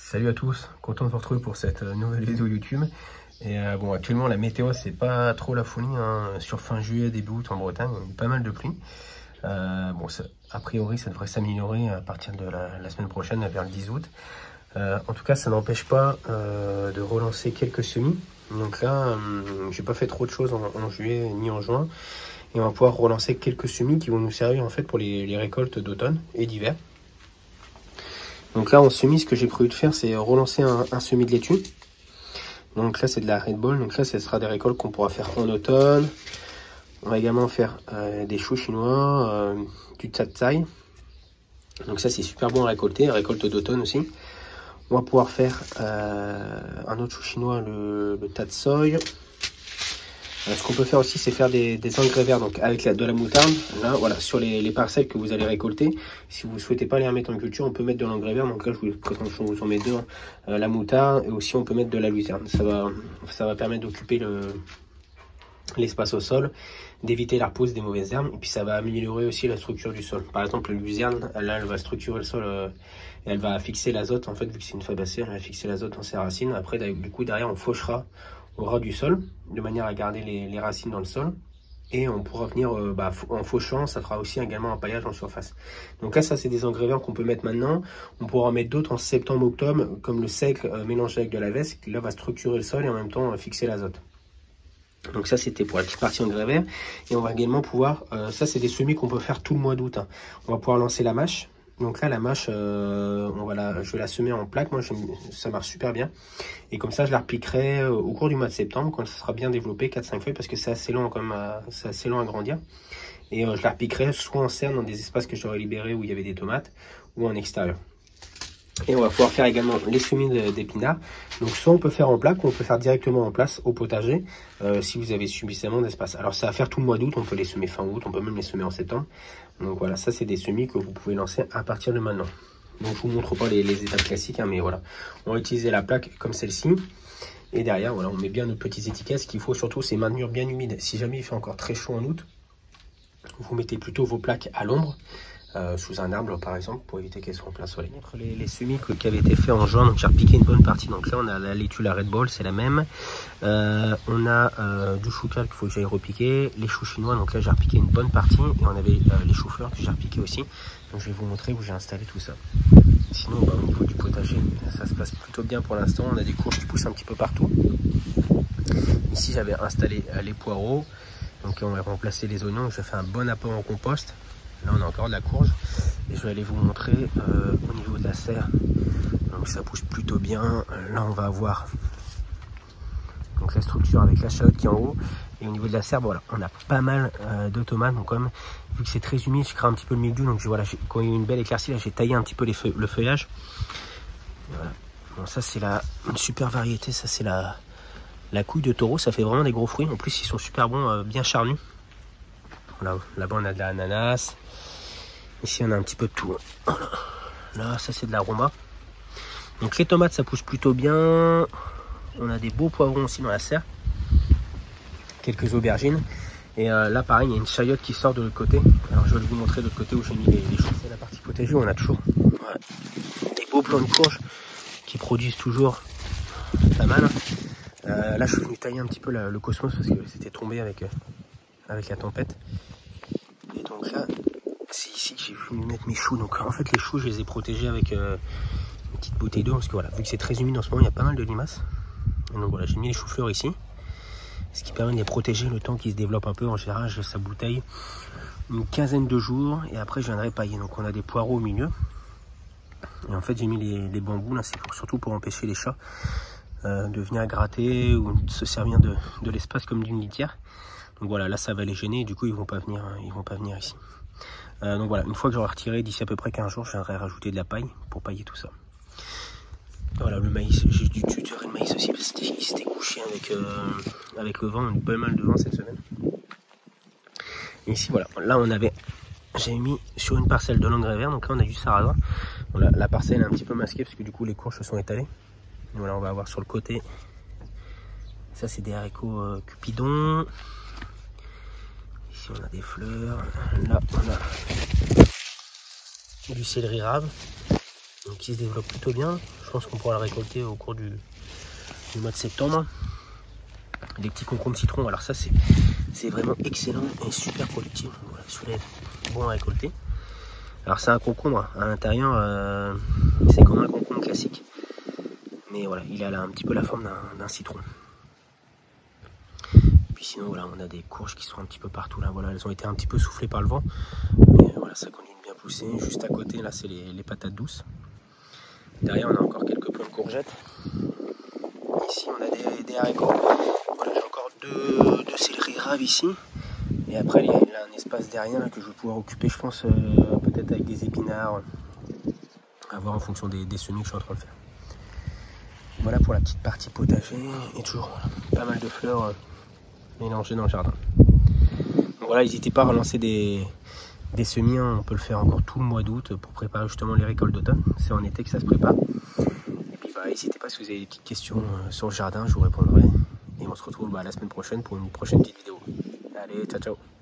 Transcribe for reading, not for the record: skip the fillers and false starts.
Salut à tous, content de vous retrouver pour cette nouvelle vidéo YouTube. Et bon, actuellement la météo c'est pas trop la folie, hein. Sur fin juillet, début août en Bretagne, il y a eu pas mal de pluie. Bon, a priori ça devrait s'améliorer à partir de la semaine prochaine, vers le 10 août. En tout cas, ça n'empêche pas de relancer quelques semis. Donc là, j'ai pas fait trop de choses en juillet ni en juin. Et on va pouvoir relancer quelques semis qui vont nous servir en fait pour les récoltes d'automne et d'hiver. Donc là en semis, ce que j'ai prévu de faire, c'est relancer un semis de laitue. Donc là c'est de la Red Ball, donc là ce sera des récoltes qu'on pourra faire en automne. On va également faire des choux chinois, du Tsatsai. Donc ça c'est super bon à récolter, récolte d'automne aussi. On va pouvoir faire un autre chou chinois, le Tatsoi. Ce qu'on peut faire aussi, c'est faire des engrais verts, donc avec de la moutarde. Là, voilà, sur les parcelles que vous allez récolter, si vous ne souhaitez pas les remettre en culture, on peut mettre de l'engrais vert. Donc là, je vous en mets deux, la moutarde, et aussi on peut mettre de la luzerne. Ça va permettre d'occuper l'espace au sol, d'éviter la repousse des mauvaises herbes, et puis ça va améliorer aussi la structure du sol. Par exemple, la luzerne, là, elle va structurer le sol, et elle va fixer l'azote. En fait, vu que c'est une fabacée, elle va fixer l'azote dans ses racines. Après, du coup, derrière, on fauchera au ras du sol, de manière à garder les racines dans le sol. Et on pourra venir, en fauchant, ça fera aussi également un paillage en surface. Donc là, ça, c'est des engrais verts qu'on peut mettre maintenant. On pourra en mettre d'autres en septembre-octobre, comme le seigle mélangé avec de la veste, qui là va structurer le sol et en même temps fixer l'azote. Donc ça, c'était pour la petite partie engrais verts. Et on va également pouvoir, ça, c'est des semis qu'on peut faire tout le mois d'août, hein. On va pouvoir lancer la mâche. Donc là, la mâche, je vais la semer en plaques. Moi, ça marche super bien. Et comme ça, je la repiquerai au cours du mois de septembre, quand ça sera bien développé, 4-5 feuilles, parce que c'est assez long c'est assez long à grandir. Et je la repiquerai soit en serre dans des espaces que j'aurais libérés où il y avait des tomates, ou en extérieur. Et on va pouvoir faire également les semis d'épinards. Donc soit on peut faire en plaque, ou on peut faire directement en place au potager, si vous avez suffisamment d'espace. Alors ça va faire tout le mois d'août, on peut les semer fin août, on peut même les semer en septembre. Donc voilà, ça c'est des semis que vous pouvez lancer à partir de maintenant. Donc je vous montre pas les étapes classiques, hein, mais voilà. On va utiliser la plaque comme celle-ci. Et derrière, voilà, on met bien nos petites étiquettes. Ce qu'il faut surtout, c'est maintenir bien humide. Si jamais il fait encore très chaud en août, vous mettez plutôt vos plaques à l'ombre. Sous un arbre par exemple, pour éviter qu'elles soient en plein soleil. Entre les semis qui avaient été faits en juin, donc j'ai repiqué une bonne partie. Donc là on a la laitue, la Red Ball, c'est la même. On a du chou cal qu'il faut que j'aille repiquer, les choux chinois, donc là j'ai repiqué une bonne partie. Et on avait les choux fleurs que j'ai repiqué aussi. Donc je vais vous montrer où j'ai installé tout ça. Sinon au niveau du potager, ça se passe plutôt bien pour l'instant. On a des courges qui poussent un petit peu partout. Ici j'avais installé les poireaux. Donc on va remplacer les oignons. Je fais un bon apport en compost. Là on a encore de la courge et je vais aller vous montrer au niveau de la serre. Donc ça pousse plutôt bien. Là on va avoir donc la structure avec la chalotte qui est en haut. Et au niveau de la serre, voilà, on a pas mal de tomates. Donc comme vu que c'est très humide, je crée un petit peu le mildiou. Donc voilà, quand il y a eu une belle éclaircie, là j'ai taillé un petit peu le feuillage. Voilà. Bon, ça c'est une super variété. Ça c'est la couille de taureau. Ça fait vraiment des gros fruits. En plus ils sont super bons, bien charnus. Voilà, là-bas on a de l'ananas. Ici on a un petit peu de tout. Là ça c'est de la Roma. Donc les tomates ça pousse plutôt bien. On a des beaux poivrons aussi dans la serre. Quelques aubergines. Et là pareil il y a une chayotte qui sort de l'autre côté. Alors je vais vous montrer de l'autre côté où j'ai mis les choux. C'est la partie potager où on a toujours des beaux plants de courges qui produisent toujours pas mal. Là je suis venu tailler un petit peu le cosmos parce que c'était tombé avec la tempête. Et donc là c'est ici que j'ai voulu mettre mes choux. Donc en fait les choux je les ai protégés avec une petite bouteille d'eau parce que voilà, vu que c'est très humide en ce moment il y a pas mal de limaces. Et donc voilà, j'ai mis les choux-fleurs ici, ce qui permet de les protéger le temps qu'ils se développent un peu. En général je sa bouteille une quinzaine de jours et après je viendrai pailler. Donc on a des poireaux au milieu et en fait j'ai mis les bambous là, c'est surtout pour empêcher les chats de venir gratter ou de se servir de l'espace comme d'une litière. Donc voilà, là ça va les gêner et du coup ils vont pas venir ici. Donc voilà, une fois que j'aurai retiré d'ici à peu près 15 jours, je viendrai rajouter de la paille pour pailler tout ça. Voilà, le maïs, j'ai dû tutorer le maïs aussi parce qu'il s'était couché avec le vent. On a eu pas mal de vent cette semaine. Et ici voilà, là j'ai mis sur une parcelle de l'engrais vert, donc là on a du sarrasin. Bon, la parcelle est un petit peu masquée parce que du coup les courges se sont étalées. Et voilà, on va avoir sur le côté, ça c'est des haricots cupidons. Ici on a des fleurs, là on a du céleri rave. Donc il se développe plutôt bien. Je pense qu'on pourra le récolter au cours du mois de septembre. Les petits concombres citron, alors ça c'est vraiment excellent et super productif. Voilà, celui-là est bon à récolter. Alors c'est un concombre à l'intérieur, c'est comme un concombre classique. Mais voilà, il a là un petit peu la forme d'un citron. Puis sinon voilà, on a des courges qui sont un petit peu partout là. Voilà, elles ont été un petit peu soufflées par le vent. Mais voilà, ça continue de bien pousser. Juste à côté là, c'est les patates douces. Derrière, on a encore quelques plants de courgettes. Ici, on a des haricots. Voilà, j'ai encore deux céleri raves ici. Et après, il y a un espace derrière là, que je vais pouvoir occuper, je pense, peut-être avec des épinards. À voir en fonction des semis que je suis en train de faire. Voilà pour la petite partie potager. Et toujours pas mal de fleurs mélangées dans le jardin. Donc voilà, n'hésitez pas à relancer des semis. Hein. On peut le faire encore tout le mois d'août pour préparer justement les récoltes d'automne. C'est en été que ça se prépare. Et puis n'hésitez pas si vous avez des petites questions sur le jardin, je vous répondrai. Et on se retrouve la semaine prochaine pour une prochaine petite vidéo. Allez, ciao ciao.